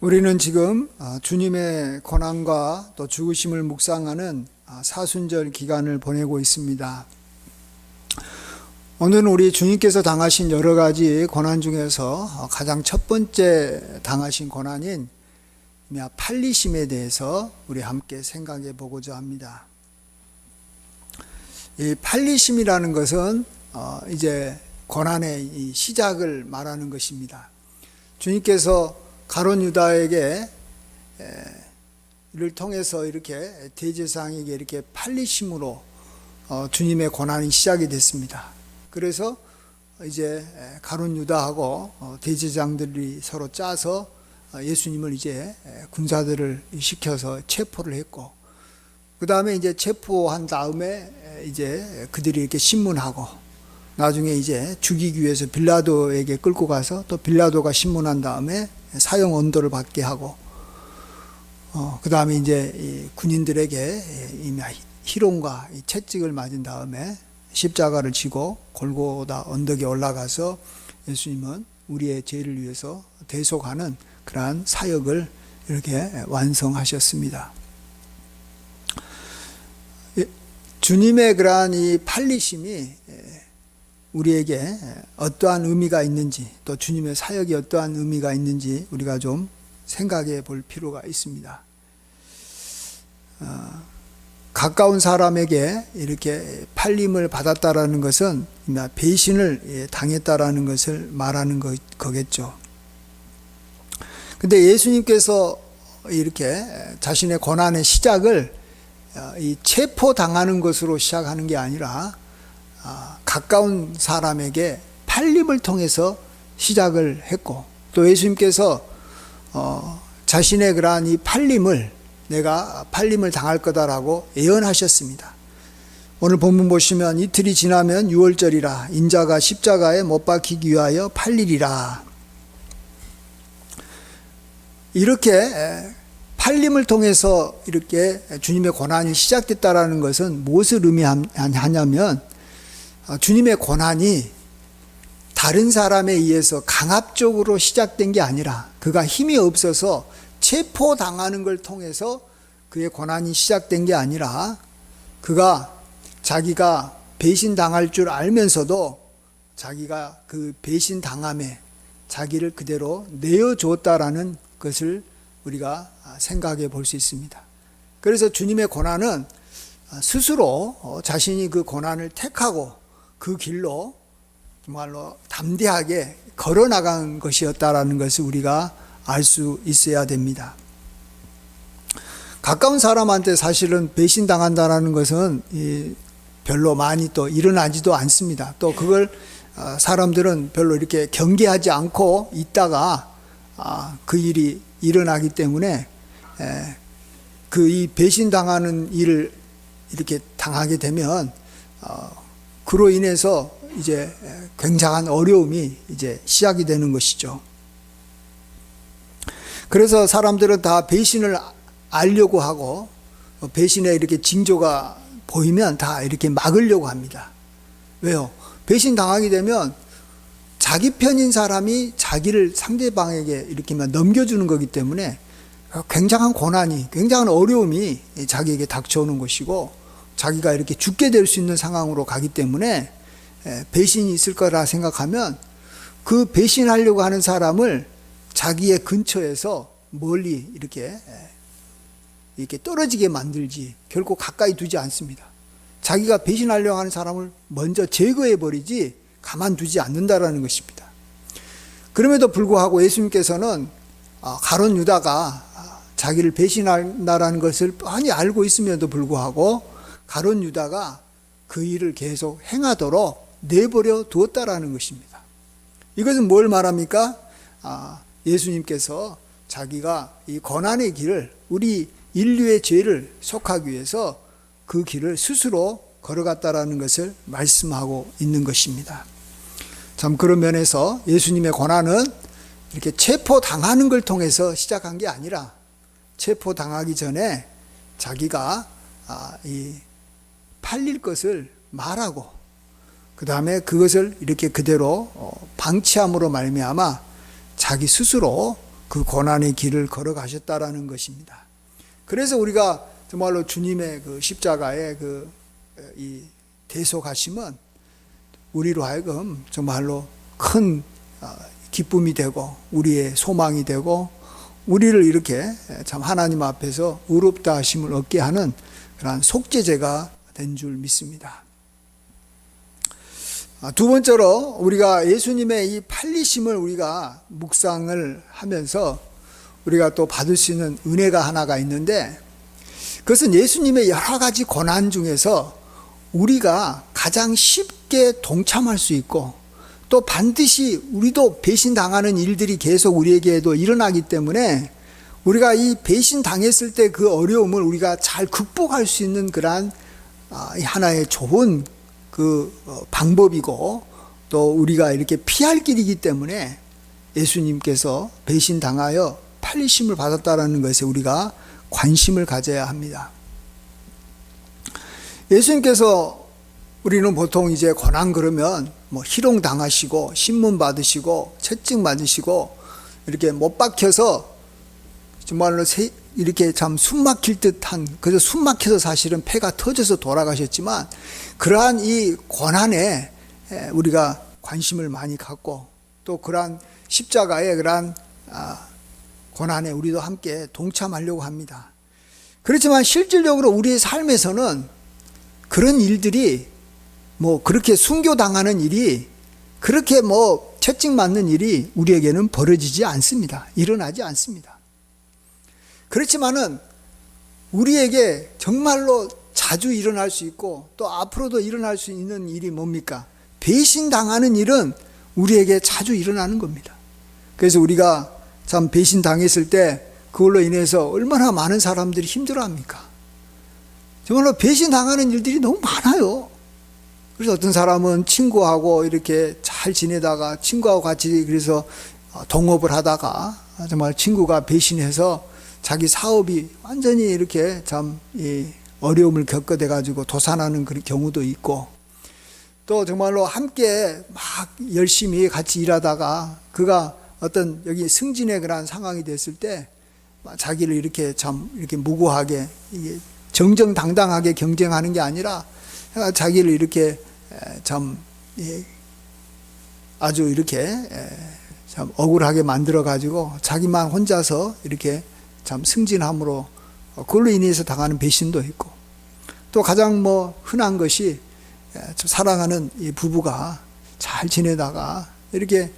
우리는 지금 주님의 고난과 또 죽으심을 묵상하는 사순절 기간을 보내고 있습니다. 오늘은 우리 주님께서 당하신 여러 가지 고난 중에서 가장 첫 번째 당하신 고난인 팔리심에 대해서 우리 함께 생각해 보고자 합니다. 이 팔리심이라는 것은 이제 고난의 이 시작을 말하는 것입니다. 주님께서 가룟 유다에게 이를 통해서 이렇게 대제사장에게 이렇게 팔리심으로 주님의 고난이 시작이 됐습니다. 그래서 이제 가룟 유다하고 대제사장들이 서로 짜서 예수님을 이제 군사들을 시켜서 체포를 했고, 그 다음에 이제 체포한 다음에 이제 그들이 이렇게 신문하고, 나중에 이제 죽이기 위해서 빌라도에게 끌고 가서 또 빌라도가 신문한 다음에 사형 언도를 받게 하고, 그 다음에 이제 이 군인들에게 이미 희롱과 채찍을 맞은 다음에 십자가를 지고 골고다 언덕에 올라가서 예수님은 우리의 죄를 위해서 대속하는 그러한 사역을 이렇게 완성하셨습니다. 주님의 그러한 이 팔리심이 우리에게 어떠한 의미가 있는지, 또 주님의 사역이 어떠한 의미가 있는지 우리가 좀 생각해 볼 필요가 있습니다. 가까운 사람에게 이렇게 팔림을 받았다라는 것은 배신을 당했다라는 것을 말하는 거겠죠. 근데 예수님께서 이렇게 자신의 고난의 시작을 이 체포당하는 것으로 시작하는 게 아니라 가까운 사람에게 팔림을 통해서 시작을 했고, 또 예수님께서 자신의 그러한 이 팔림을, 내가 팔림을 당할 거다라고 예언하셨습니다. 오늘 본문 보시면 이틀이 지나면 유월절이라 인자가 십자가에 못 박히기 위하여 팔리리라. 이렇게 팔림을 통해서 이렇게 주님의 고난이 시작됐다라는 것은 무엇을 의미하냐면, 주님의 고난이 다른 사람에 의해서 강압적으로 시작된 게 아니라 그가 힘이 없어서 체포당하는 걸 통해서 그의 고난이 시작된 게 아니라, 그가 자기가 배신당할 줄 알면서도 자기가 그 배신당함에 자기를 그대로 내어주었다라는 것을 우리가 생각해 볼 수 있습니다. 그래서 주님의 고난은 스스로 자신이 그 고난을 택하고 그 길로 정말로 담대하게 걸어나간 것이었다라는 것을 우리가 알 수 있어야 됩니다. 가까운 사람한테 사실은 배신당한다는 것은 별로 많이 또 일어나지도 않습니다. 또 그걸 사람들은 별로 이렇게 경계하지 않고 있다가 그 일이 일어나기 때문에 그 이 배신당하는 일을 이렇게 당하게 되면 그로 인해서 이제 굉장한 어려움이 이제 시작이 되는 것이죠. 그래서 사람들은 다 배신을 알려고 하고, 배신에 이렇게 징조가 보이면 다 이렇게 막으려고 합니다. 왜요? 배신 당하게 되면 자기 편인 사람이 자기를 상대방에게 이렇게 넘겨주는 거기 때문에 굉장한 고난이, 굉장한 어려움이 자기에게 닥쳐오는 것이고, 자기가 이렇게 죽게 될 수 있는 상황으로 가기 때문에 배신이 있을 거라 생각하면 그 배신하려고 하는 사람을 자기의 근처에서 멀리 이렇게 떨어지게 만들지 결코 가까이 두지 않습니다. 자기가 배신하려고 하는 사람을 먼저 제거해 버리지 가만두지 않는다라는 것입니다. 그럼에도 불구하고 예수님께서는 가룟 유다가 자기를 배신한다라는 것을 뻔히 알고 있음에도 불구하고 가룟 유다가 그 일을 계속 행하도록 내버려 두었다라는 것입니다. 이것은 뭘 말합니까? 예수님께서 자기가 이 고난의 길을, 우리 인류의 죄를 속하기 위해서 그 길을 스스로 걸어갔다라는 것을 말씀하고 있는 것입니다. 참 그런 면에서 예수님의 고난은 이렇게 체포당하는 걸 통해서 시작한 게 아니라, 체포당하기 전에 자기가 이 팔릴 것을 말하고, 그 다음에 그것을 이렇게 그대로 방치함으로 말미암아 자기 스스로 그 고난의 길을 걸어가셨다라는 것입니다. 그래서 우리가 정말로 주님의 그 십자가의 이 대속하심은 우리로 하여금 정말로 큰 기쁨이 되고 우리의 소망이 되고 우리를 이렇게 참 하나님 앞에서 의롭다 하심을 얻게 하는 그러한 속죄제가 된 줄 믿습니다. 두 번째로 우리가 예수님의 이 팔리심을 우리가 묵상을 하면서 우리가 또 받을 수 있는 은혜가 하나가 있는데, 그것은 예수님의 여러 가지 고난 중에서 우리가 가장 쉽게 동참할 수 있고 또 반드시 우리도 배신당하는 일들이 계속 우리에게도 일어나기 때문에 우리가 이 배신당했을 때 그 어려움을 우리가 잘 극복할 수 있는 그러한 하나의 좋은 방법이고 또 우리가 이렇게 피할 길이기 때문에 예수님께서 배신당하여 팔리심을 받았다라는 것에 우리가 관심을 가져야 합니다. 예수님께서 우리는 보통 이제 고난 그러면 희롱 당하시고 신문 받으시고 채찍 맞으시고 이렇게 못 박혀서 정말로 이렇게 참 숨막힐 듯한, 그래서 숨막혀서 사실은 폐가 터져서 돌아가셨지만 그러한 이 고난에 우리가 관심을 많이 갖고 또 그러한 십자가의 그러한 고난에 우리도 함께 동참하려고 합니다. 그렇지만 실질적으로 우리의 삶에서는 그런 일들이 그렇게 순교당하는 일이 그렇게 채찍 맞는 일이 우리에게는 벌어지지 않습니다. 일어나지 않습니다. 그렇지만은 우리에게 정말로 자주 일어날 수 있고 또 앞으로도 일어날 수 있는 일이 뭡니까? 배신당하는 일은 우리에게 자주 일어나는 겁니다. 그래서 우리가 참 배신당했을 때 그걸로 인해서 얼마나 많은 사람들이 힘들어합니까? 정말로 배신당하는 일들이 너무 많아요. 그래서 어떤 사람은 친구하고 이렇게 잘 지내다가 친구하고 같이 그래서 동업을 하다가 정말 친구가 배신해서 자기 사업이 완전히 이렇게 참 어려움을 겪게 가지고 도산하는 그런 경우도 있고, 또 정말로 함께 막 열심히 같이 일하다가 그가 어떤 여기 승진의 그런 상황이 됐을 때 자기를 이렇게 참 이렇게 무고하게 정정당당하게 경쟁하는 게 아니라 자기를 이렇게 참 아주 이렇게 참 억울하게 만들어 가지고 자기만 혼자서 이렇게 참 승진함으로 그걸로 인해서 당하는 배신도 있고, 또 가장 흔한 것이 사랑하는 이 부부가 잘 지내다가 이렇게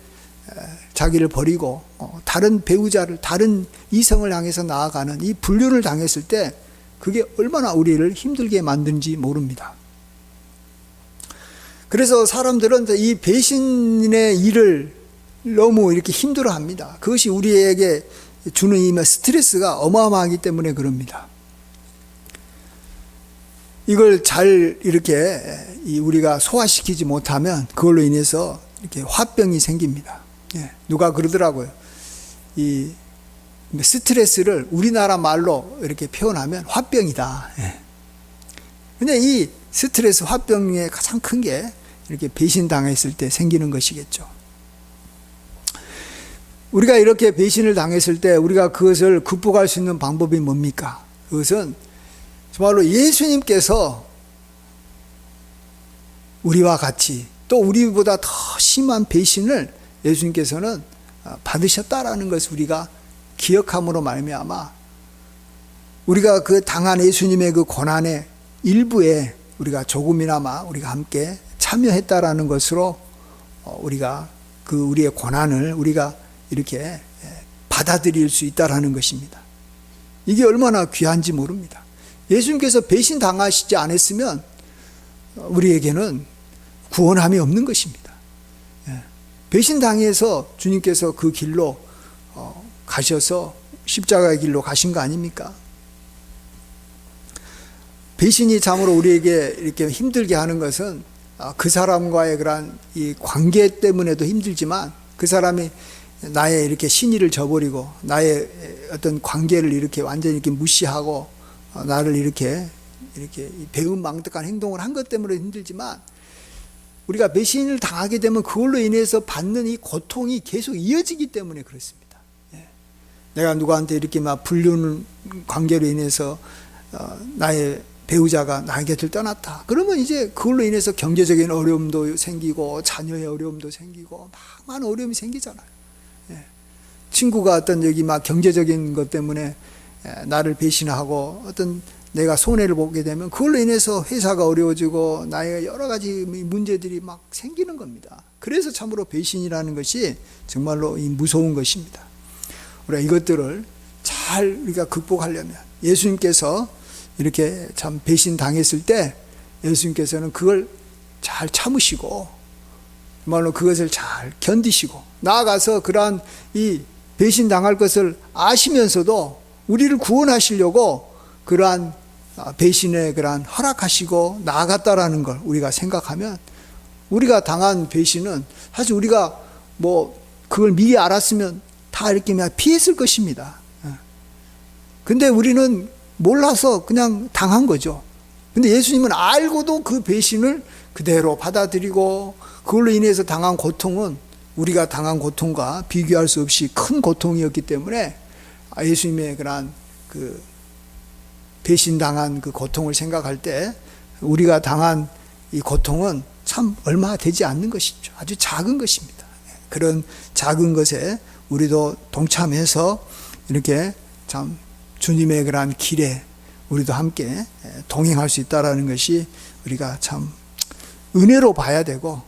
자기를 버리고 다른 배우자를, 다른 이성을 향해서 나아가는 이 불륜을 당했을 때 그게 얼마나 우리를 힘들게 만든지 모릅니다. 그래서 사람들은 이 배신의 일을 너무 이렇게 힘들어합니다. 그것이 우리에게 주는 이 스트레스가 어마어마하기 때문에 그럽니다. 이걸 잘 이렇게 우리가 소화시키지 못하면 그걸로 인해서 이렇게 화병이 생깁니다. 누가 그러더라고요. 이 스트레스를 우리나라 말로 이렇게 표현하면 화병이다. 근데 이 스트레스 화병의 가장 큰 게 이렇게 배신당했을 때 생기는 것이겠죠. 우리가 이렇게 배신을 당했을 때 우리가 그것을 극복할 수 있는 방법이 뭡니까? 그것은 정말로 예수님께서 우리와 같이 또 우리보다 더 심한 배신을 예수님께서는 받으셨다라는 것을 우리가 기억함으로 말미암아 우리가 그 당한 예수님의 그 고난의 일부에 우리가 조금이나마 우리가 함께 참여했다라는 것으로 우리가 우리의 고난을 우리가 이렇게 받아들일 수 있다라는 것입니다. 이게 얼마나 귀한지 모릅니다. 예수님께서 배신 당하시지 않았으면 우리에게는 구원함이 없는 것입니다. 배신 당해서 주님께서 그 길로 가셔서 십자가의 길로 가신 거 아닙니까? 배신이 참으로 우리에게 이렇게 힘들게 하는 것은 그 사람과의 그런 이 관계 때문에도 힘들지만 그 사람이 나의 이렇게 신의를 저버리고 나의 어떤 관계를 이렇게 완전히 이렇게 무시하고 나를 이렇게 배은망덕한 행동을 한 것 때문에 힘들지만 우리가 배신을 당하게 되면 그걸로 인해서 받는 이 고통이 계속 이어지기 때문에 그렇습니다. 내가 누구한테 이렇게 막 불륜 관계로 인해서 나의 배우자가 나의 곁을 떠났다. 그러면 이제 그걸로 인해서 경제적인 어려움도 생기고 자녀의 어려움도 생기고 막 많은 어려움이 생기잖아요. 예. 친구가 어떤 여기 막 경제적인 것 때문에 나를 배신하고 어떤 내가 손해를 보게 되면 그걸로 인해서 회사가 어려워지고 나의 여러 가지 문제들이 막 생기는 겁니다. 그래서 참으로 배신이라는 것이 정말로 무서운 것입니다. 우리가 이것들을 잘 우리가 극복하려면 예수님께서 이렇게 참 배신 당했을 때 예수님께서는 그걸 잘 참으시고 정말로 그것을 잘 견디시고 나아가서 그러한 이 배신 당할 것을 아시면서도 우리를 구원하시려고 그러한 배신에 그러한 허락하시고 나아갔다라는 걸 우리가 생각하면 우리가 당한 배신은 사실 우리가 뭐 그걸 미리 알았으면 다 이렇게 그냥 피했을 것입니다. 근데 우리는 몰라서 그냥 당한 거죠. 근데 예수님은 알고도 그 배신을 그대로 받아들이고 그걸로 인해서 당한 고통은 우리가 당한 고통과 비교할 수 없이 큰 고통이었기 때문에 예수님의 그러한 그 배신당한 그 고통을 생각할 때 우리가 당한 이 고통은 참 얼마 되지 않는 것이죠. 아주 작은 것입니다. 그런 작은 것에 우리도 동참해서 이렇게 참 주님의 그러한 길에 우리도 함께 동행할 수 있다는 것이 우리가 참 은혜로 봐야 되고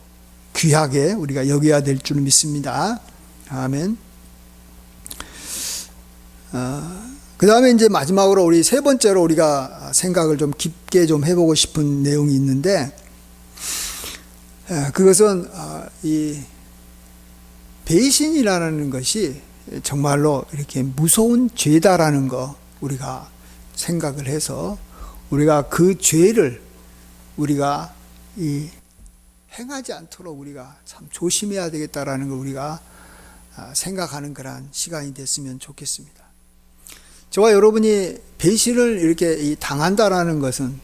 귀하게 우리가 여겨야 될 줄 믿습니다. 아멘. 그 다음에 이제 마지막으로 우리 세 번째로 우리가 생각을 좀 깊게 좀 해보고 싶은 내용이 있는데 그것은 이 배신이라는 것이 정말로 이렇게 무서운 죄다라는 거 우리가 생각을 해서 우리가 그 죄를 우리가 이 행하지 않도록 우리가 참 조심해야 되겠다라는 걸 우리가 생각하는 그러한 시간이 됐으면 좋겠습니다. 저와 여러분이 배신을 이렇게 당한다라는 것은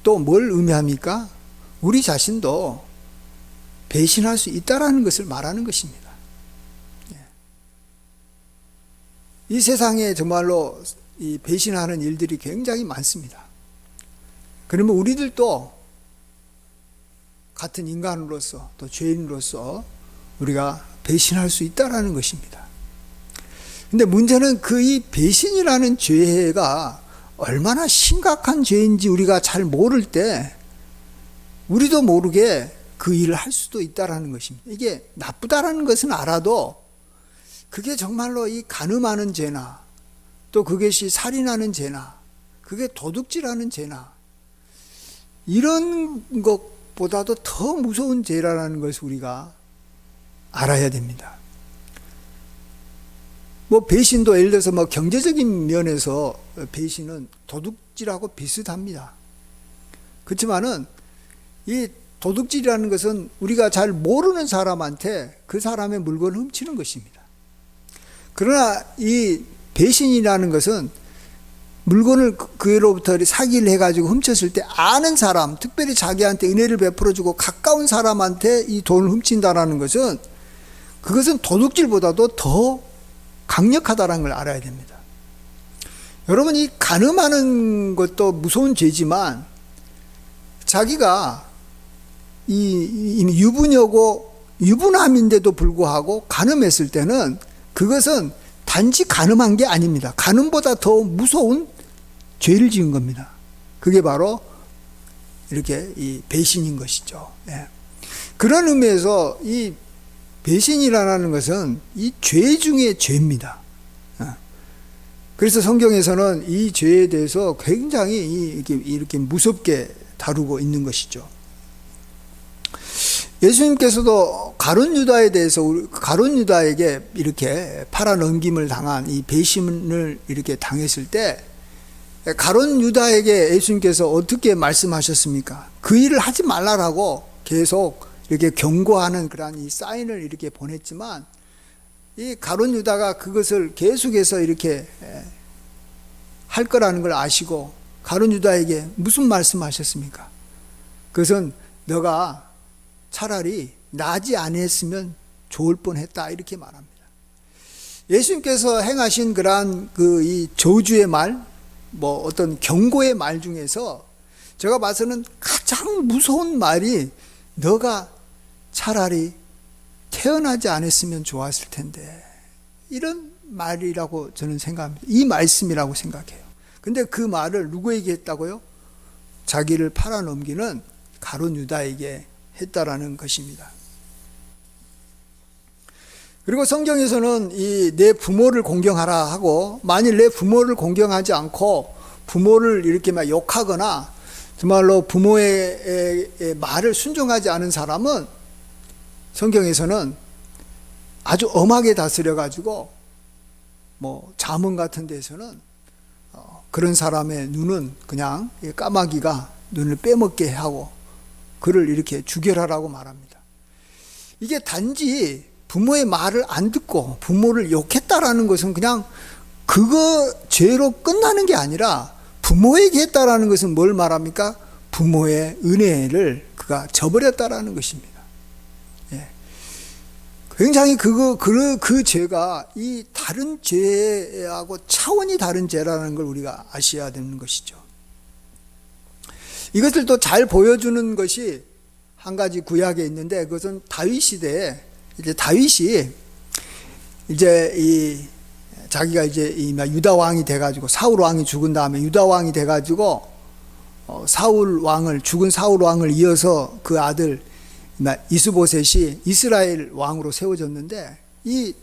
또 뭘 의미합니까? 우리 자신도 배신할 수 있다라는 것을 말하는 것입니다. 이 세상에 정말로 이 배신하는 일들이 굉장히 많습니다. 그러면 우리들도 같은 인간으로서 또 죄인으로서 우리가 배신할 수 있다라는 것입니다. 근데 문제는 그 이 배신이라는 죄가 얼마나 심각한 죄인지 우리가 잘 모를 때 우리도 모르게 그 일을 할 수도 있다라는 것입니다. 이게 나쁘다라는 것은 알아도 그게 정말로 이 간음하는 죄나 또 그것이 살인하는 죄나 그게 도둑질하는 죄나 이런 것보다도 더 무서운 죄라는 것을 우리가 알아야 됩니다. 뭐 배신도 예를 들어서 뭐 경제적인 면에서 배신은 도둑질하고 비슷합니다. 그렇지만은 이 도둑질이라는 것은 우리가 잘 모르는 사람한테 그 사람의 물건을 훔치는 것입니다. 그러나 이 배신이라는 것은 물건을 그로부터 사기를 해가지고 훔쳤을 때 아는 사람, 특별히 자기한테 은혜를 베풀어주고 가까운 사람한테 이 돈을 훔친다라는 것은 그것은 도둑질보다도 더 강력하다는 걸 알아야 됩니다. 여러분, 이 간음하는 것도 무서운 죄지만 자기가 이 유부녀고 유부남인데도 불구하고 간음했을 때는 그것은 단지 간음한 게 아닙니다. 간음보다 더 무서운 죄를 지은 겁니다. 그게 바로 이렇게 이 배신인 것이죠. 예. 그런 의미에서 이 배신이라는 것은 이 죄 중에 죄입니다. 그래서 성경에서는 이 죄에 대해서 굉장히 이렇게 무섭게 다루고 있는 것이죠. 예수님께서도 가룟 유다에 대해서 가룟 유다에게 이렇게 팔아넘김을 당한 이 배신을 이렇게 당했을 때 가룟 유다에게 예수님께서 어떻게 말씀하셨습니까? 그 일을 하지 말라라고 계속 이렇게 경고하는 그러한 이 사인을 이렇게 보냈지만 이 가룟 유다가 그것을 계속해서 이렇게 할 거라는 걸 아시고 가룟 유다에게 무슨 말씀하셨습니까? 그것은 너가 차라리 나지 않았으면 좋을 뻔했다 이렇게 말합니다. 예수님께서 행하신 그러한 이 저주의 말, 뭐 어떤 경고의 말 중에서 제가 봐서는 가장 무서운 말이 너가 차라리 태어나지 않았으면 좋았을 텐데, 이런 말이라고 저는 생각합니다. 이 말씀이라고 생각해요. 근데 그 말을 누구에게 했다고요? 자기를 팔아넘기는 가룟 유다에게 했다라는 것입니다. 그리고 성경에서는 내 부모를 공경하라 하고, 만일 내 부모를 공경하지 않고 부모를 이렇게 막 욕하거나 정말로 부모의 말을 순종하지 않은 사람은 성경에서는 아주 엄하게 다스려 가지고 뭐 잠언 같은 데서는 그런 사람의 눈은 그냥 까마귀가 눈을 빼먹게 하고 그를 이렇게 죽여라라고 말합니다. 이게 단지 부모의 말을 안 듣고 부모를 욕했다라는 것은 그냥 그거 죄로 끝나는 게 아니라, 부모에게 했다라는 것은 뭘 말합니까? 부모의 은혜를 그가 저버렸다라는 것입니다. 예. 굉장히 그 죄가 이 다른 죄하고 차원이 다른 죄라는 걸 우리가 아셔야 되는 것이죠. 이것을 또 잘 보여주는 것이 한 가지 구약에 있는데, 그것은 다윗 시대에 이제 다윗이 이제 자기가 이제 유다 왕이 돼가지고, 사울 왕이 죽은 다음에 유다 왕이 돼가지고 죽은 사울 왕을 이어서 그 아들 이스보셋이 이스라엘 왕으로 세워졌는데, 이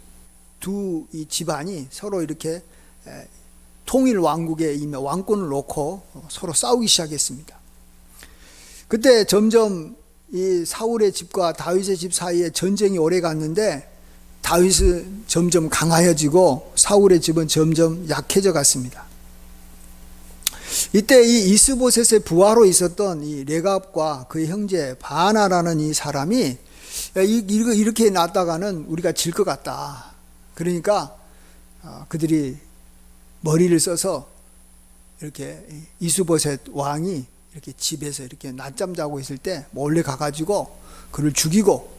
두 집안이 서로 이렇게 통일 왕국에 왕권을 놓고 서로 싸우기 시작했습니다. 그때 점점 이 사울의 집과 다윗의 집 사이에 전쟁이 오래 갔는데, 다윗은 점점 강하여지고 사울의 집은 점점 약해져 갔습니다. 이때 이 이스보셋의 부하로 있었던 이 레갑과 그의 형제 바나라는 이 사람이, 이렇게 놨다가는 우리가 질 것 같다. 그러니까 그들이 머리를 써서 이렇게 이스보셋 왕이 이렇게 집에서 이렇게 낮잠 자고 있을 때 몰래 가가지고 그를 죽이고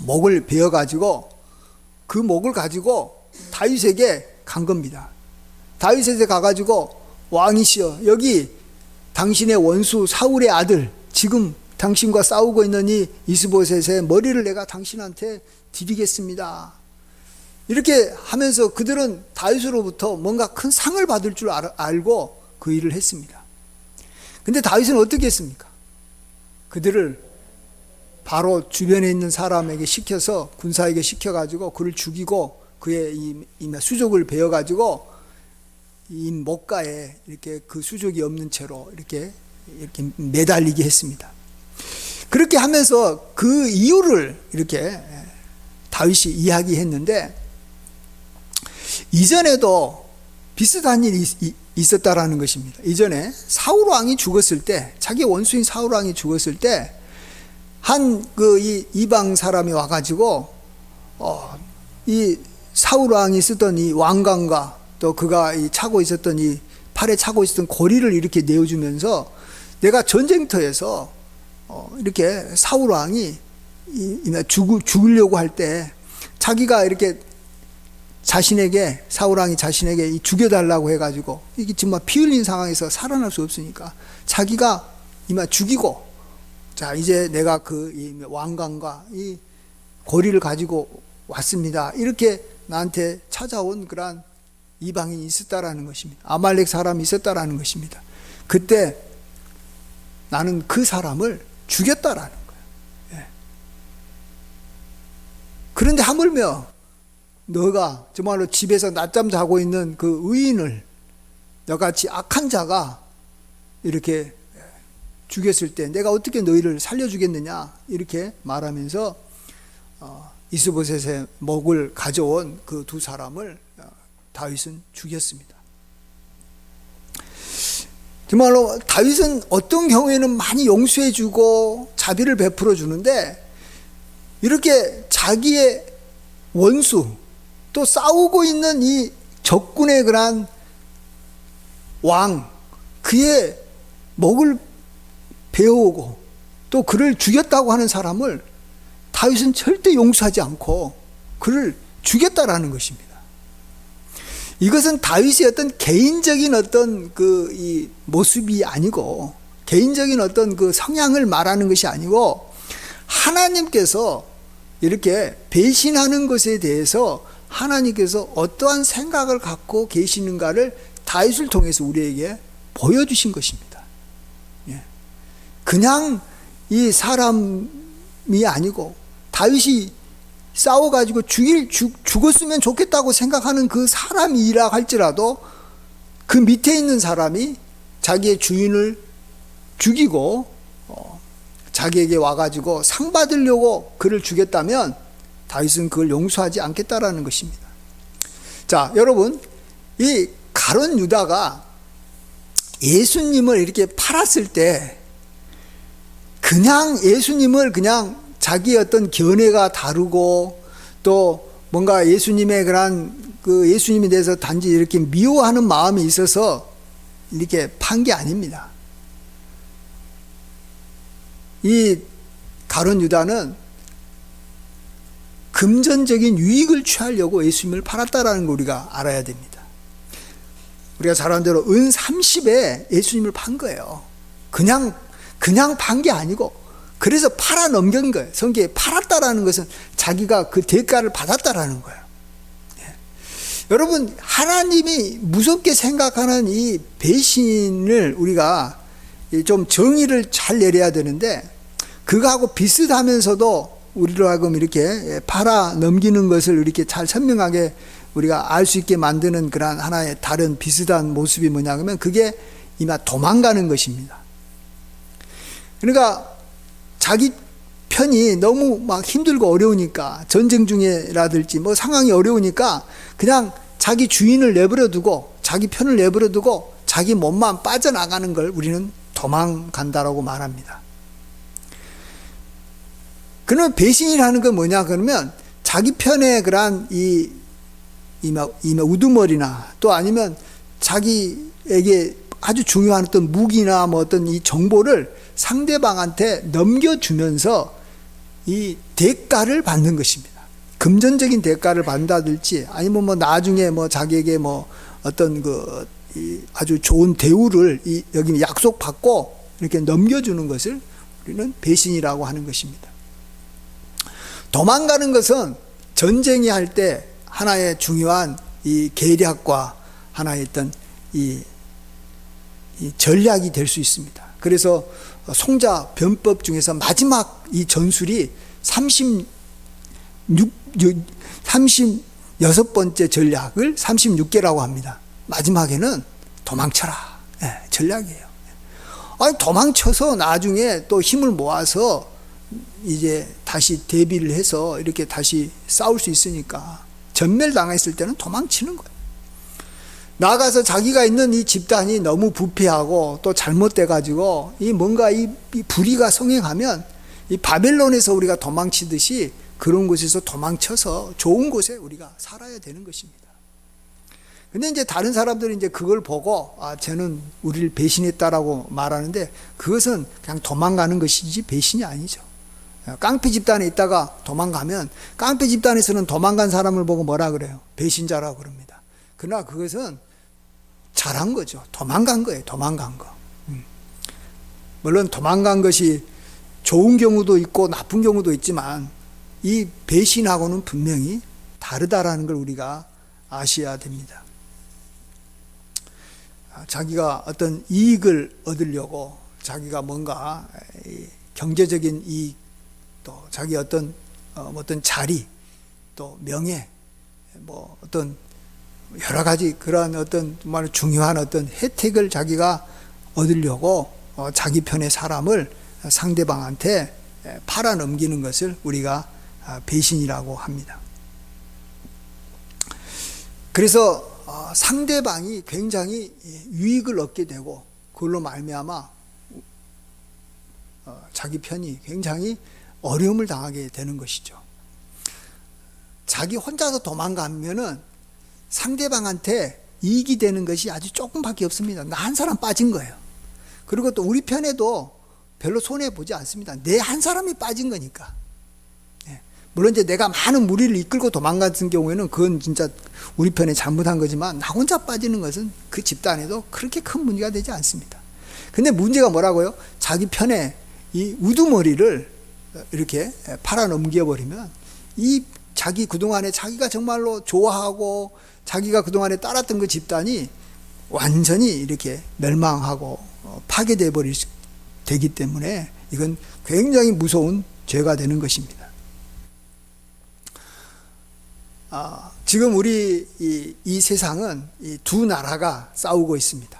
목을 베어가지고 그 목을 가지고 다윗에게 간 겁니다. 다윗에게 가가지고, 왕이시여, 여기 당신의 원수 사울의 아들, 지금 당신과 싸우고 있는 이 이스보셋의 머리를 내가 당신한테 드리겠습니다. 이렇게 하면서 그들은 다윗으로부터 뭔가 큰 상을 받을 줄 알고 그 일을 했습니다. 근데 다윗은 어떻게 했습니까? 그들을 바로 주변에 있는 사람에게 시켜서, 군사에게 시켜가지고 그를 죽이고 그의 이 수족을 베어가지고 이 목가에 이렇게 그 수족이 없는 채로 이렇게 매달리게 했습니다. 그렇게 하면서 그 이유를 이렇게 다윗이 이야기했는데, 이전에도 비슷한 일이 있었다라는 것입니다. 이전에 사울 왕이 죽었을 때, 자기 원수인 사울 왕이 죽었을 때, 이 이방 사람이 와가지고 이 사울 왕이 쓰던 이 왕관과 또 그가 차고 있었던 이 팔에 차고 있었던 고리를 이렇게 내어주면서, 내가 전쟁터에서 이렇게 사울 왕이 죽으려고 할 때 자기가 이렇게 자신에게, 사울 왕이 자신에게 죽여달라고 해가지고, 이게 정말 피 흘린 상황에서 살아날 수 없으니까 자기가 죽이고, 자 이제 내가 그 왕관과 이 고리를 가지고 왔습니다, 이렇게 나한테 찾아온 그러한 이방인이 있었다라는 것입니다. 아말렉 사람이 있었다라는 것입니다. 그때 나는 그 사람을 죽였다라는 거예요. 예. 그런데 하물며 너가 정말로 집에서 낮잠 자고 있는 그 의인을 너같이 악한 자가 이렇게 죽였을 때 내가 어떻게 너희를 살려주겠느냐, 이렇게 말하면서 이스보셋의 목을 가져온 그 두 사람을 다윗은 죽였습니다. 정말로 다윗은 어떤 경우에는 많이 용서해주고 자비를 베풀어 주는데, 이렇게 자기의 원수, 또 싸우고 있는 이 적군의 그러한 왕, 그의 목을 베어오고 또 그를 죽였다고 하는 사람을 다윗은 절대 용서하지 않고 그를 주겠다라는 것입니다. 이것은 다윗의 어떤 개인적인 어떤 이 모습이 아니고, 개인적인 어떤 그 성향을 말하는 것이 아니고, 하나님께서 이렇게 배신하는 것에 대해서 하나님께서 어떠한 생각을 갖고 계시는가를 다윗을 통해서 우리에게 보여주신 것입니다. 그냥 이 사람이 아니고, 다윗이 싸워가지고 죽었으면 좋겠다고 생각하는 그 사람이라 할지라도 그 밑에 있는 사람이 자기의 주인을 죽이고 자기에게 와가지고 상 받으려고 그를 죽였다면 다윗은 그걸 용서하지 않겠다라는 것입니다. 자, 여러분, 이 가룟 유다가 예수님을 이렇게 팔았을 때 그냥 예수님을 그냥 자기의 어떤 견해가 다르고 또 뭔가 예수님의 그런 그 예수님에 대해서 단지 이렇게 미워하는 마음이 있어서 이렇게 판 게 아닙니다. 이 가룟 유다는 금전적인 유익을 취하려고 예수님을 팔았다라는 걸 우리가 알아야 됩니다. 우리가 잘 아는 대로 은 30에 예수님을 판 거예요. 그냥 판 게 아니고, 그래서 팔아 넘긴 거예요. 성경에 팔았다라는 것은 자기가 그 대가를 받았다라는 거예요. 여러분, 하나님이 무섭게 생각하는 이 배신을 우리가 좀 정의를 잘 내려야 되는데, 그거하고 비슷하면서도 우리로 하여금 이렇게 팔아 넘기는 것을 이렇게 잘 선명하게 우리가 알 수 있게 만드는 그런 하나의 다른 비슷한 모습이 뭐냐 하면, 그게 이마 도망가는 것입니다. 그러니까 자기 편이 너무 막 힘들고 어려우니까, 전쟁 중에라든지 뭐 상황이 어려우니까 그냥 자기 주인을 내버려 두고, 자기 편을 내버려 두고 자기 몸만 빠져나가는 걸 우리는 도망간다라고 말합니다. 그러면 배신이라는 건 뭐냐 그러면, 자기 편의 그런 이마 우두머리나 또 아니면 자기에게 아주 중요한 어떤 무기나 뭐 어떤 이 정보를 상대방한테 넘겨주면서 이 대가를 받는 것입니다. 금전적인 대가를 받는다든지 아니면 뭐 나중에 뭐 자기에게 뭐 어떤 아주 좋은 대우를 여기 약속받고 이렇게 넘겨주는 것을 우리는 배신이라고 하는 것입니다. 도망가는 것은 전쟁이 할 때 하나의 중요한 이 계략과 하나의 어떤 이 전략이 될 수 있습니다. 그래서 송자 변법 중에서 마지막 이 전술이 36번째 전략을 36개라고 합니다. 마지막에는 도망쳐라. 전략이에요. 아니, 도망쳐서 나중에 또 힘을 모아서 이제 다시 대비를 해서 이렇게 다시 싸울 수 있으니까, 전멸당했을 때는 도망치는 거예요. 나가서 자기가 있는 이 집단이 너무 부패하고 또 잘못돼가지고 뭔가 이 불의가 성행하면 이 바벨론에서 우리가 도망치듯이 그런 곳에서 도망쳐서 좋은 곳에 우리가 살아야 되는 것입니다. 근데 이제 다른 사람들이 이제 그걸 보고 쟤는 우리를 배신했다라고 말하는데, 그것은 그냥 도망가는 것이지 배신이 아니죠. 깡패 집단에 있다가 도망가면 깡패 집단에서는 도망간 사람을 보고 뭐라 그래요? 배신자라고 그럽니다. 그러나 그것은 잘한 거죠. 도망간 거예요. 도망간 거. 물론 도망간 것이 좋은 경우도 있고 나쁜 경우도 있지만 이 배신하고는 분명히 다르다라는 걸 우리가 아셔야 됩니다. 자기가 어떤 이익을 얻으려고 자기가 뭔가 경제적인 이익, 또 자기 어떤 자리, 또 명예, 뭐 어떤 여러 가지 그러한 어떤 정말 중요한 어떤 혜택을 자기가 얻으려고 자기 편의 사람을 상대방한테 팔아 넘기는 것을 우리가 배신이라고 합니다. 그래서 상대방이 굉장히 유익을 얻게 되고 그걸로 말미암아 자기 편이 굉장히 어려움을 당하게 되는 것이죠. 자기 혼자서 도망가면은 상대방한테 이익이 되는 것이 아주 조금밖에 없습니다. 나 한 사람 빠진 거예요. 그리고 또 우리 편에도 별로 손해 보지 않습니다. 내 한 사람이 빠진 거니까. 물론 이제 내가 많은 무리를 이끌고 도망갔은 경우에는 그건 진짜 우리 편에 잘못한 거지만, 나 혼자 빠지는 것은 그 집단에도 그렇게 큰 문제가 되지 않습니다. 근데 문제가 뭐라고요? 자기 편에 이 우두머리를 이렇게 팔아 넘겨버리면, 이 자기 그동안에 자기가 정말로 좋아하고 자기가 그동안에 따랐던 그 집단이 완전히 이렇게 멸망하고 파괴되어 되기 때문에 이건 굉장히 무서운 죄가 되는 것입니다. 지금 우리 이 세상은 이 두 나라가 싸우고 있습니다.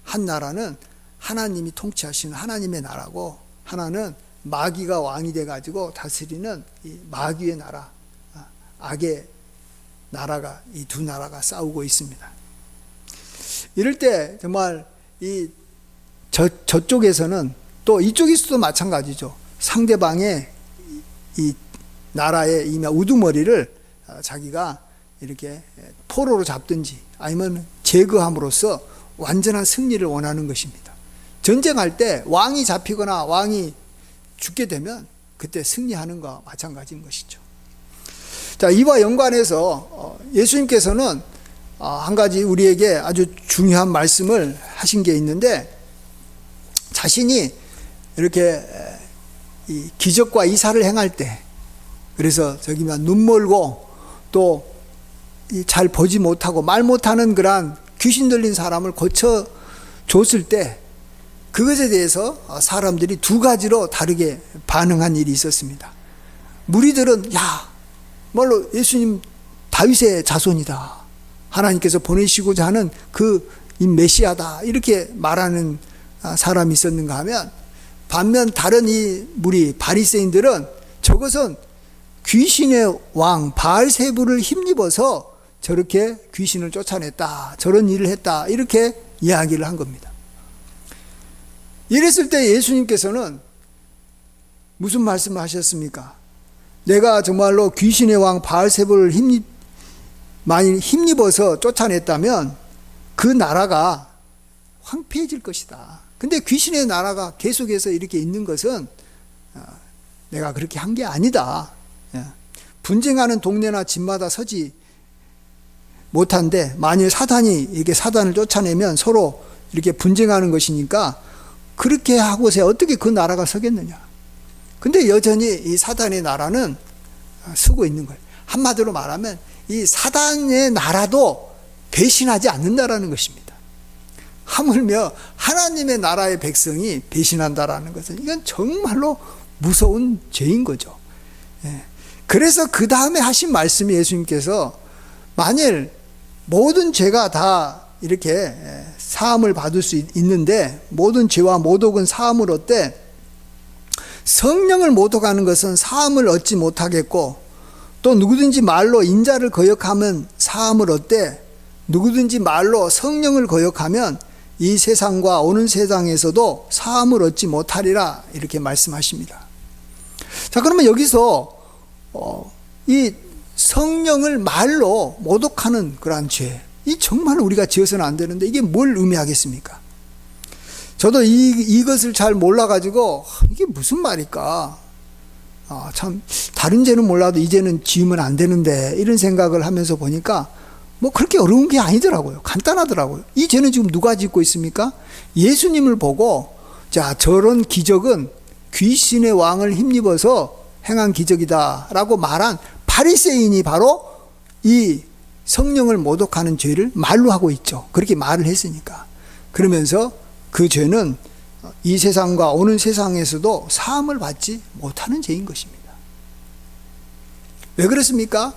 한 나라는 하나님이 통치하시는 하나님의 나라고, 하나는 마귀가 왕이 돼가지고 다스리는 이 마귀의 나라, 악의 나라가, 이 두 나라가 싸우고 있습니다. 이럴 때 정말 저쪽에서는 또 이쪽에서도 마찬가지죠. 상대방의 이 나라의 이 우두머리를 자기가 이렇게 포로로 잡든지 아니면 제거함으로써 완전한 승리를 원하는 것입니다. 전쟁할 때 왕이 잡히거나 왕이 죽게 되면 그때 승리하는 것과 마찬가지인 것이죠. 자, 이와 연관해서 예수님께서는 한 가지 우리에게 아주 중요한 말씀을 하신 게 있는데, 자신이 이렇게 이 기적과 이사를 행할 때, 그래서 저기 눈 멀고 또 잘 보지 못하고 말 못하는 그러한 귀신 들린 사람을 고쳐 줬을 때, 그것에 대해서 사람들이 두 가지로 다르게 반응한 일이 있었습니다. 무리들은 야, 뭘로 예수님 다윗의 자손이다, 하나님께서 보내시고자 하는 그 이 메시아다, 이렇게 말하는 사람이 있었는가 하면, 반면 다른 이 무리 바리새인들은 저것은 귀신의 왕 바알세불을 힘입어서 저렇게 귀신을 쫓아냈다, 저런 일을 했다, 이렇게 이야기를 한 겁니다. 이랬을 때 예수님께서는 무슨 말씀을 하셨습니까? 내가 정말로 귀신의 왕 바알세불을 많이 힘입어서 쫓아냈다면 그 나라가 황폐해질 것이다. 근데 귀신의 나라가 계속해서 이렇게 있는 것은 내가 그렇게 한 게 아니다. 분쟁하는 동네나 집마다 서지 못한데, 만일 사단이 이렇게 사단을 쫓아내면 서로 이렇게 분쟁하는 것이니까 그렇게 하고서 어떻게 그 나라가 서겠느냐. 근데 여전히 이 사단의 나라는 서고 있는 거예요. 한마디로 말하면 이 사단의 나라도 배신하지 않는다라는 것입니다. 하물며 하나님의 나라의 백성이 배신한다라는 것은, 이건 정말로 무서운 죄인 거죠. 그래서 그 다음에 하신 말씀이, 예수님께서 만일 모든 죄가 다 이렇게 사함을 받을 수 있는데, 모든 죄와 모독은 사함을 얻되 성령을 모독하는 것은 사함을 얻지 못하겠고, 또 누구든지 말로 인자를 거역하면 사함을 얻되 누구든지 말로 성령을 거역하면 이 세상과 오는 세상에서도 사함을 얻지 못하리라, 이렇게 말씀하십니다. 자, 그러면 여기서 이 성령을 말로 모독하는 그러한 죄, 이 정말 우리가 지어서는 안 되는데 이게 뭘 의미하겠습니까? 저도 이것을 잘 몰라가지고 이게 무슨 말일까? 참 다른 죄는 몰라도 이 죄는 지으면 안 되는데, 이런 생각을 하면서 보니까 뭐 그렇게 어려운 게 아니더라고요. 간단하더라고요. 이 죄는 지금 누가 짓고 있습니까? 예수님을 보고, 자, 저런 기적은 귀신의 왕을 힘입어서 행한 기적이다 라고 말한 바리새인이 바로 이 성령을 모독하는 죄를 말로 하고 있죠. 그렇게 말을 했으니까. 그러면서 그 죄는 이 세상과 오는 세상에서도 사함을 받지 못하는 죄인 것입니다. 왜 그렇습니까?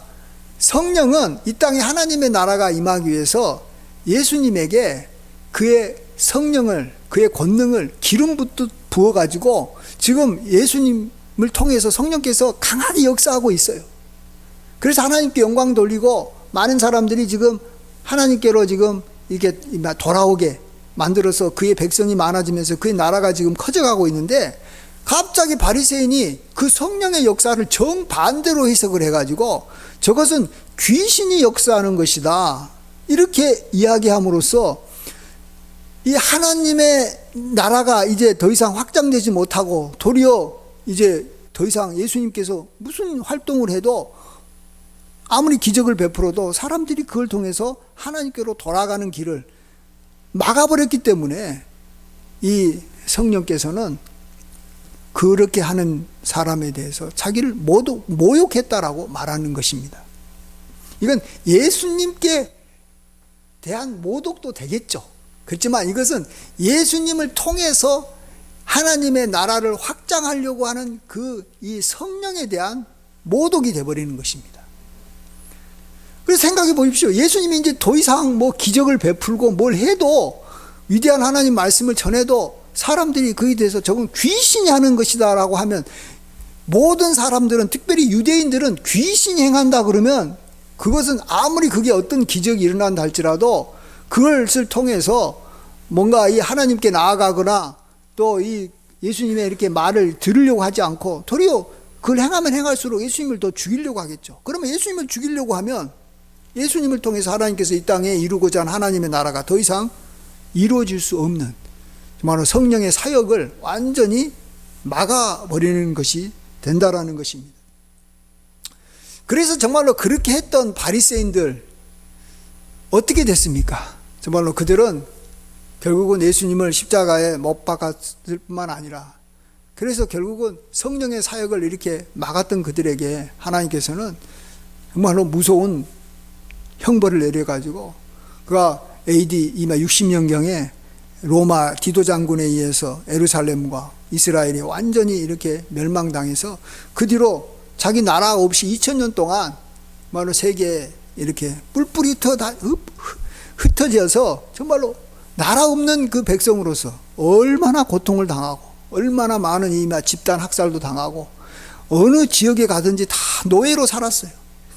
성령은 이 땅에 하나님의 나라가 임하기 위해서 예수님에게 그의 성령을, 그의 권능을 기름 붓듯 부어가지고 지금 예수님을 통해서 성령께서 강하게 역사하고 있어요. 그래서 하나님께 영광 돌리고 많은 사람들이 지금 하나님께로 지금 이렇게 돌아오게 만들어서 그의 백성이 많아지면서 그의 나라가 지금 커져가고 있는데, 갑자기 바리새인이 그 성령의 역사를 정반대로 해석을 해가지고 저것은 귀신이 역사하는 것이다, 이렇게 이야기함으로써 이 하나님의 나라가 이제 더 이상 확장되지 못하고 도리어 이제 더 이상 예수님께서 무슨 활동을 해도 아무리 기적을 베풀어도 사람들이 그걸 통해서 하나님께로 돌아가는 길을 막아버렸기 때문에 이 성령께서는 그렇게 하는 사람에 대해서 자기를 모욕했다라고 말하는 것입니다. 이건 예수님께 대한 모독도 되겠죠. 그렇지만 이것은 예수님을 통해서 하나님의 나라를 확장하려고 하는 이 성령에 대한 모독이 되어버리는 것입니다. 그래서 생각해 보십시오. 예수님이 이제 더 이상 기적을 베풀고 뭘 해도, 위대한 하나님 말씀을 전해도 사람들이 그에 대해서 저건 귀신이 하는 것이다 라고 하면, 모든 사람들은, 특별히 유대인들은 귀신이 행한다 그러면 그것은 아무리 그게 어떤 기적이 일어난다 할지라도 그것을 통해서 뭔가 이 하나님께 나아가거나 또 이 예수님의 이렇게 말을 들으려고 하지 않고 도리어 그걸 행하면 행할수록 예수님을 더 죽이려고 하겠죠. 그러면 예수님을 죽이려고 하면 예수님을 통해서 하나님께서 이 땅에 이루고자 하는 하나님의 나라가 더 이상 이루어질 수 없는, 정말로 성령의 사역을 완전히 막아버리는 것이 된다라는 것입니다. 그래서 정말로 그렇게 했던 바리새인들 어떻게 됐습니까? 정말로 그들은 결국은 예수님을 십자가에 못 박았을 뿐만 아니라, 그래서 결국은 성령의 사역을 이렇게 막았던 그들에게 하나님께서는 정말로 무서운 형벌을 내려가지고, 그가 AD 60년경에 로마 디도 장군에 의해서 에루살렘과 이스라엘이 완전히 이렇게 멸망당해서 그 뒤로 자기 나라 없이 2000년 동안 정말로 세계에 이렇게 뿔뿔이 흩어져서 정말로 나라 없는 그 백성으로서 얼마나 고통을 당하고, 얼마나 많은 이 집단 학살도 당하고, 어느 지역에 가든지 다 노예로 살았어요.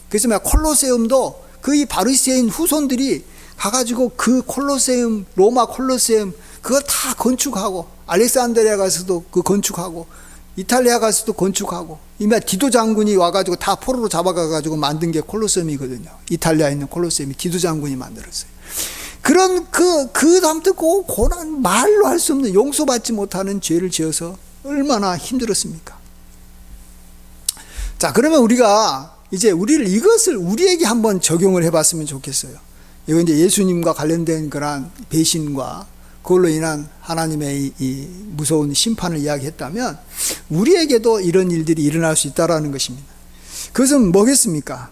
그래서 콜로세움도 그 이 바리새인 후손들이 가가지고 그 콜로세움, 로마 콜로세움 그거 다 건축하고, 알렉산드리아 가서도 그 건축하고, 이탈리아 가서도 건축하고, 디도 장군이 와가지고 다 포로로 잡아가가지고 만든 게 콜로세움이거든요. 이탈리아에 있는 콜로세움이 디도 장군이 만들었어요. 그런 그 다음부터 고난, 말로 할 수 없는, 용서받지 못하는 죄를 지어서 얼마나 힘들었습니까? 자, 그러면 우리가 이제 이것을 우리에게 한번 적용을 해봤으면 좋겠어요. 이건 이제 예수님과 관련된 그런 배신과 그걸로 인한 하나님의 이 무서운 심판을 이야기했다면, 우리에게도 이런 일들이 일어날 수 있다라는 것입니다. 그것은 뭐겠습니까?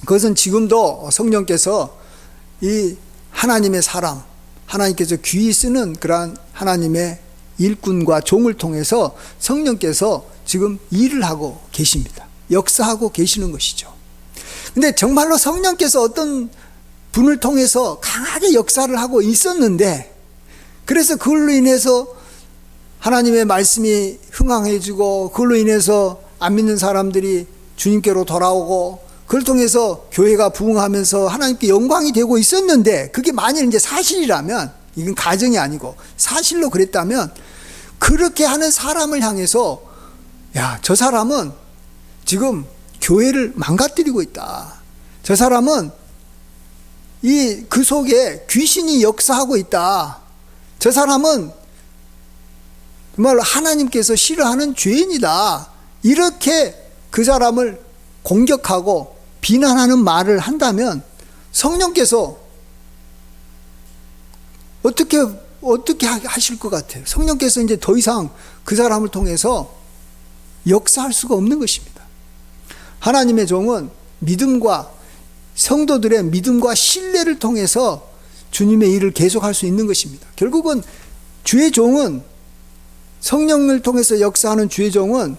그것은 지금도 성령께서 이 하나님의 사람, 하나님께서 귀히 쓰는 그러한 하나님의 일꾼과 종을 통해서 성령께서 지금 일을 하고 계십니다. 역사하고 계시는 것이죠. 근데 정말로 성령께서 어떤 분을 통해서 강하게 역사를 하고 있었는데, 그래서 그걸로 인해서 하나님의 말씀이 흥황해지고, 그걸로 인해서 안 믿는 사람들이 주님께로 돌아오고, 그걸 통해서 교회가 부흥하면서 하나님께 영광이 되고 있었는데, 그게 만일 이제 사실이라면, 이건 가정이 아니고 사실로 그랬다면, 그렇게 하는 사람을 향해서 야, 저 사람은 지금 교회를 망가뜨리고 있다. 저 사람은 그 속에 귀신이 역사하고 있다. 저 사람은 정말 하나님께서 싫어하는 죄인이다. 이렇게 그 사람을 공격하고 비난하는 말을 한다면 성령께서 어떻게 하실 것 같아요? 성령께서 이제 더 이상 그 사람을 통해서 역사할 수가 없는 것입니다. 하나님의 종은 믿음과 성도들의 믿음과 신뢰를 통해서 주님의 일을 계속할 수 있는 것입니다. 결국은 주의 종은, 성령을 통해서 역사하는 주의 종은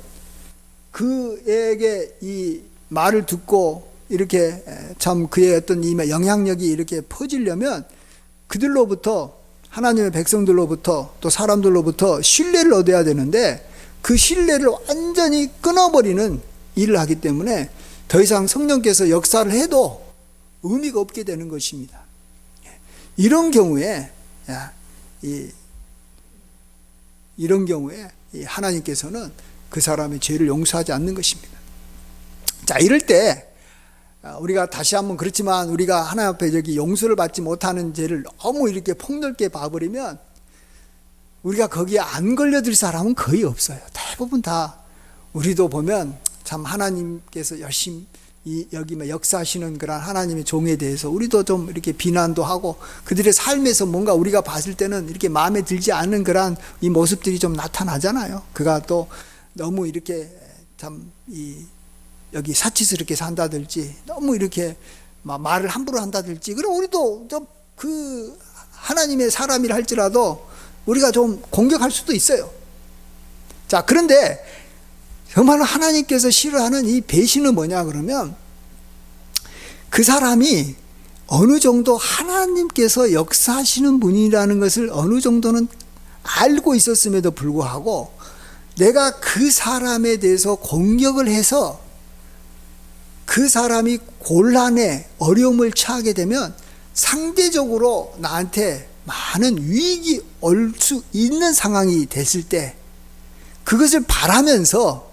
그에게 이 말을 듣고 이렇게 참 그의 어떤 이 영향력이 이렇게 퍼지려면 그들로부터, 하나님의 백성들로부터 또 사람들로부터 신뢰를 얻어야 되는데, 그 신뢰를 완전히 끊어버리는 일을 하기 때문에 더 이상 성령께서 역사를 해도 의미가 없게 되는 것입니다. 이런 경우에 하나님께서는 그 사람의 죄를 용서하지 않는 것입니다. 자, 이럴 때 우리가 다시 한번, 그렇지만 우리가 하나님 앞에 여기 용서를 받지 못하는 죄를 너무 이렇게 폭넓게 봐버리면 우리가 거기에 안 걸려들 사람은 거의 없어요. 대부분 다 우리도 보면 참 하나님께서 열심히 여기 역사하시는 그런 하나님의 종에 대해서 우리도 좀 이렇게 비난도 하고 그들의 삶에서 뭔가 우리가 봤을 때는 이렇게 마음에 들지 않는 그런 이 모습들이 좀 나타나잖아요. 그가 또 너무 이렇게 참 여기 사치스럽게 산다든지 너무 이렇게 말을 함부로 한다든지 그럼 우리도 좀 그 하나님의 사람이라 할지라도 우리가 좀 공격할 수도 있어요. 자, 그런데 정말로 하나님께서 싫어하는 이 배신은 뭐냐 그러면 그 사람이 어느 정도 하나님께서 역사하시는 분이라는 것을 어느 정도는 알고 있었음에도 불구하고 내가 그 사람에 대해서 공격을 해서 그 사람이 곤란에 어려움을 처하게 되면 상대적으로 나한테 많은 유익이 올 수 있는 상황이 됐을 때 그것을 바라면서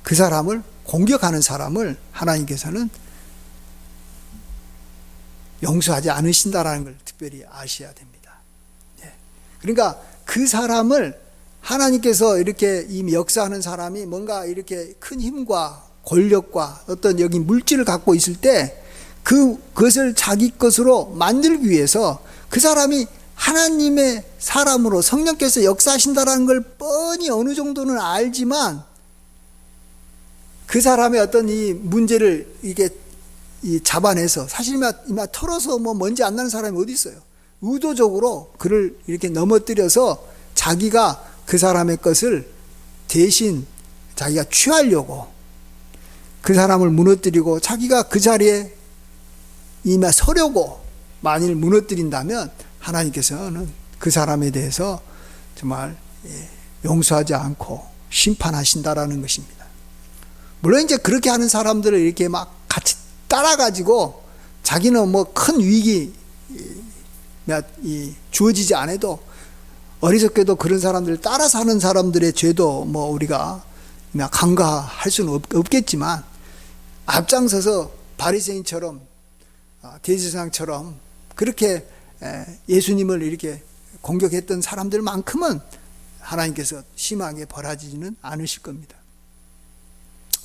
그 사람을 공격하는 사람을 하나님께서는 용서하지 않으신다라는 걸 특별히 아셔야 됩니다. 그러니까 그 사람을 하나님께서 이렇게 이미 역사하는 사람이 뭔가 이렇게 큰 힘과 권력과 어떤 여기 물질을 갖고 있을 때 그것을 자기 것으로 만들기 위해서 그 사람이 하나님의 사람으로 성령께서 역사하신다라는 걸 뻔히 어느 정도는 알지만 그 사람의 어떤 이 문제를 이게 잡아내서 사실 이마 털어서 뭐 먼지 안 나는 사람이 어디 있어요. 의도적으로 그를 이렇게 넘어뜨려서 자기가 그 사람의 것을 대신 자기가 취하려고 그 사람을 무너뜨리고 자기가 그 자리에 이마 서려고 만일 무너뜨린다면 하나님께서는 그 사람에 대해서 정말 용서하지 않고 심판하신다라는 것입니다. 물론 이제 그렇게 하는 사람들을 이렇게 막 같이 따라가지고 자기는 뭐 큰 유익이 주어지지 않아도 어리석게도 그런 사람들을 따라 사는 사람들의 죄도 뭐 우리가 간과할 수는 없겠지만 앞장서서 바리새인처럼 대제사장처럼 그렇게 예수님을 이렇게 공격했던 사람들만큼은 하나님께서 심하게 벌하지는 않으실 겁니다.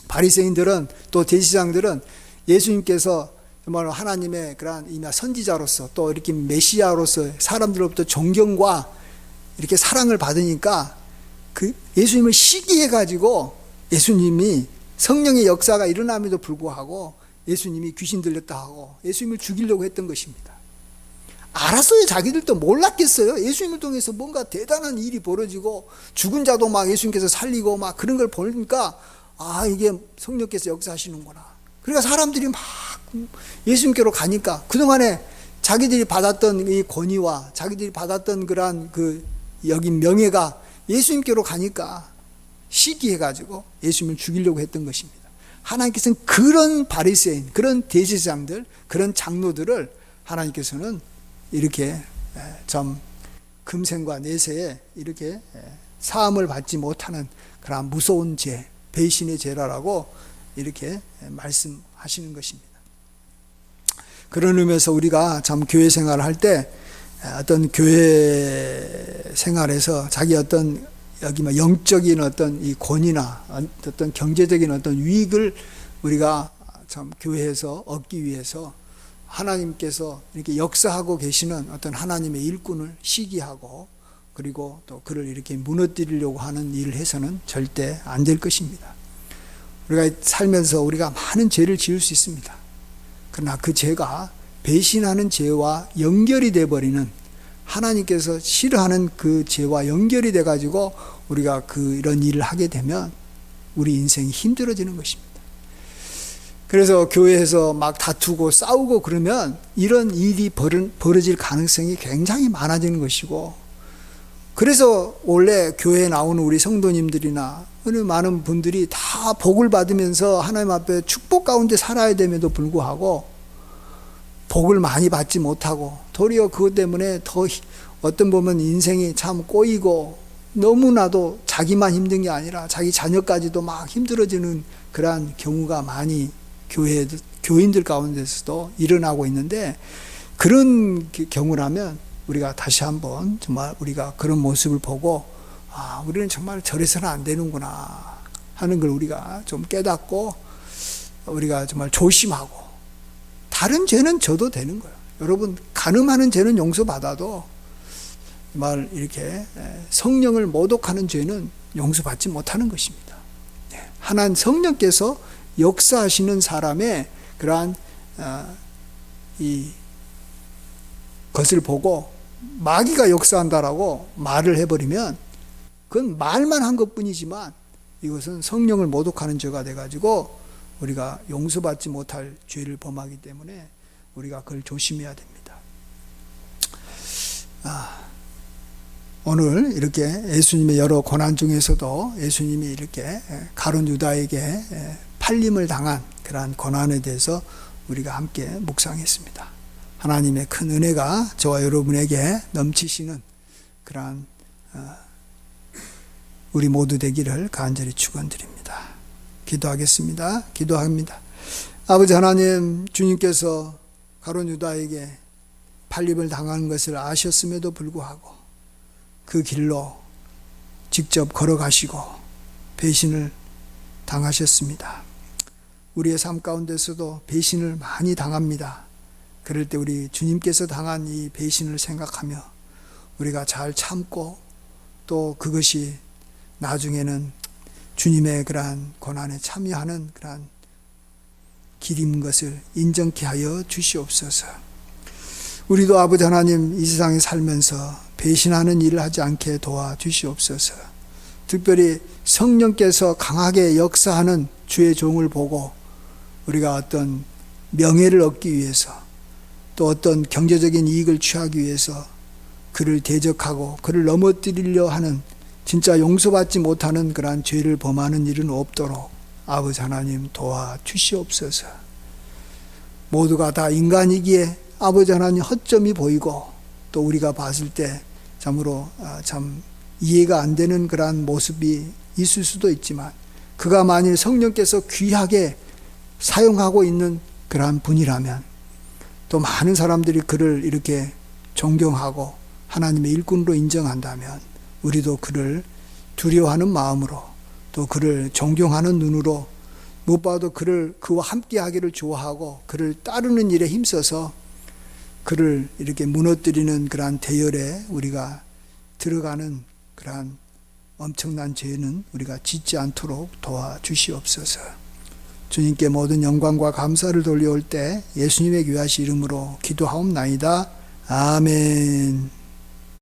바리새인들은 또 대제사장들은 예수님께서 정말 하나님의 그러한 선지자로서 또 이렇게 메시아로서 사람들로부터 존경과 이렇게 사랑을 받으니까 그 예수님을 시기해 가지고 예수님이 성령의 역사가 일어남에도 불구하고 예수님이 귀신 들렸다 하고 예수님을 죽이려고 했던 것입니다. 알았어요. 자기들도 몰랐겠어요. 예수님을 통해서 뭔가 대단한 일이 벌어지고 죽은 자도 막 예수님께서 살리고 막 그런 걸 보니까 아, 이게 성령께서 역사하시는구나. 그러니까 사람들이 막 예수님께로 가니까 그동안에 자기들이 받았던 이 권위와 자기들이 받았던 그러한 그 여긴 명예가 예수님께로 가니까 시기해가지고 예수님을 죽이려고 했던 것입니다. 하나님께서는 그런 바리새인, 그런 대제사장들, 그런 장로들을 하나님께서는 이렇게 좀 금생과 내세에 이렇게 사함을 받지 못하는 그런 무서운 죄, 배신의 죄라고 이렇게 말씀하시는 것입니다. 그런 의미에서 우리가 참 교회 생활을 할 때 어떤 교회 생활에서 자기 어떤 여기 영적인 어떤 이 권위나 어떤 경제적인 어떤 유익을 우리가 참 교회에서 얻기 위해서 하나님께서 이렇게 역사하고 계시는 어떤 하나님의 일꾼을 시기하고 그리고 또 그를 이렇게 무너뜨리려고 하는 일을 해서는 절대 안 될 것입니다. 우리가 살면서 우리가 많은 죄를 지을 수 있습니다. 그러나 그 죄가 배신하는 죄와 연결이 되어버리는 하나님께서 싫어하는 그 죄와 연결이 돼가지고 우리가 이런 일을 하게 되면 우리 인생이 힘들어지는 것입니다. 그래서 교회에서 막 다투고 싸우고 그러면 이런 일이 벌어질 가능성이 굉장히 많아지는 것이고 그래서 원래 교회에 나오는 우리 성도님들이나 많은 분들이 다 복을 받으면서 하나님 앞에 축복 가운데 살아야 됨에도 불구하고 복을 많이 받지 못하고 도리어 그것 때문에 더 어떤 보면 인생이 참 꼬이고 너무나도 자기만 힘든 게 아니라 자기 자녀까지도 막 힘들어지는 그러한 경우가 많이 교인들 가운데서도 일어나고 있는데 그런 경우라면 우리가 다시 한번 정말 우리가 그런 모습을 보고 아, 우리는 정말 저래서는 안 되는구나. 하는 걸 우리가 좀 깨닫고 우리가 정말 조심하고, 다른 죄는 져도 되는 거예요. 여러분, 간음하는 죄는 용서받아도 정말 이렇게 성령을 모독하는 죄는 용서받지 못하는 것입니다. 하나님 성령께서 역사하시는 사람의 그러한 이 것을 보고 마귀가 역사한다라고 말을 해버리면 그건 말만 한 것뿐이지만 이것은 성령을 모독하는 죄가 돼가지고 우리가 용서받지 못할 죄를 범하기 때문에 우리가 그걸 조심해야 됩니다. 오늘 이렇게 예수님의 여러 고난 중에서도 예수님이 이렇게 가룟 유다에게 팔림을 당한 그러한 고난에 대해서 우리가 함께 묵상했습니다. 하나님의 큰 은혜가 저와 여러분에게 넘치시는 그러한 우리 모두 되기를 간절히 축원드립니다. 기도하겠습니다. 기도합니다. 아버지 하나님, 주님께서 가룟 유다에게 팔림을 당한 것을 아셨음에도 불구하고 그 길로 직접 걸어가시고 배신을 당하셨습니다. 우리의 삶 가운데서도 배신을 많이 당합니다. 그럴 때 우리 주님께서 당한 이 배신을 생각하며 우리가 잘 참고 또 그것이 나중에는 주님의 그러한 고난에 참여하는 그러한 길인 것을 인정케 하여 주시옵소서. 우리도 아버지 하나님 이 세상에 살면서 배신하는 일을 하지 않게 도와주시옵소서. 특별히 성령께서 강하게 역사하는 주의 종을 보고 우리가 어떤 명예를 얻기 위해서 또 어떤 경제적인 이익을 취하기 위해서 그를 대적하고 그를 넘어뜨리려 하는 진짜 용서받지 못하는 그러한 죄를 범하는 일은 없도록 아버지 하나님 도와주시옵소서. 모두가 다 인간이기에 아버지 하나님 허점이 보이고 또 우리가 봤을 때 참으로 참 이해가 안 되는 그러한 모습이 있을 수도 있지만 그가 만일 성령께서 귀하게 사용하고 있는 그러한 분이라면 또 많은 사람들이 그를 이렇게 존경하고 하나님의 일꾼으로 인정한다면 우리도 그를 두려워하는 마음으로 또 그를 존경하는 눈으로 무엇보다도 그와 함께하기를 좋아하고 그를 따르는 일에 힘써서 그를 이렇게 무너뜨리는 그러한 대열에 우리가 들어가는 그러한 엄청난 죄는 우리가 짓지 않도록 도와주시옵소서. 주님께 모든 영광과 감사를 돌려올 때 예수님의 귀하신 이름으로 기도하옵나이다. 아멘.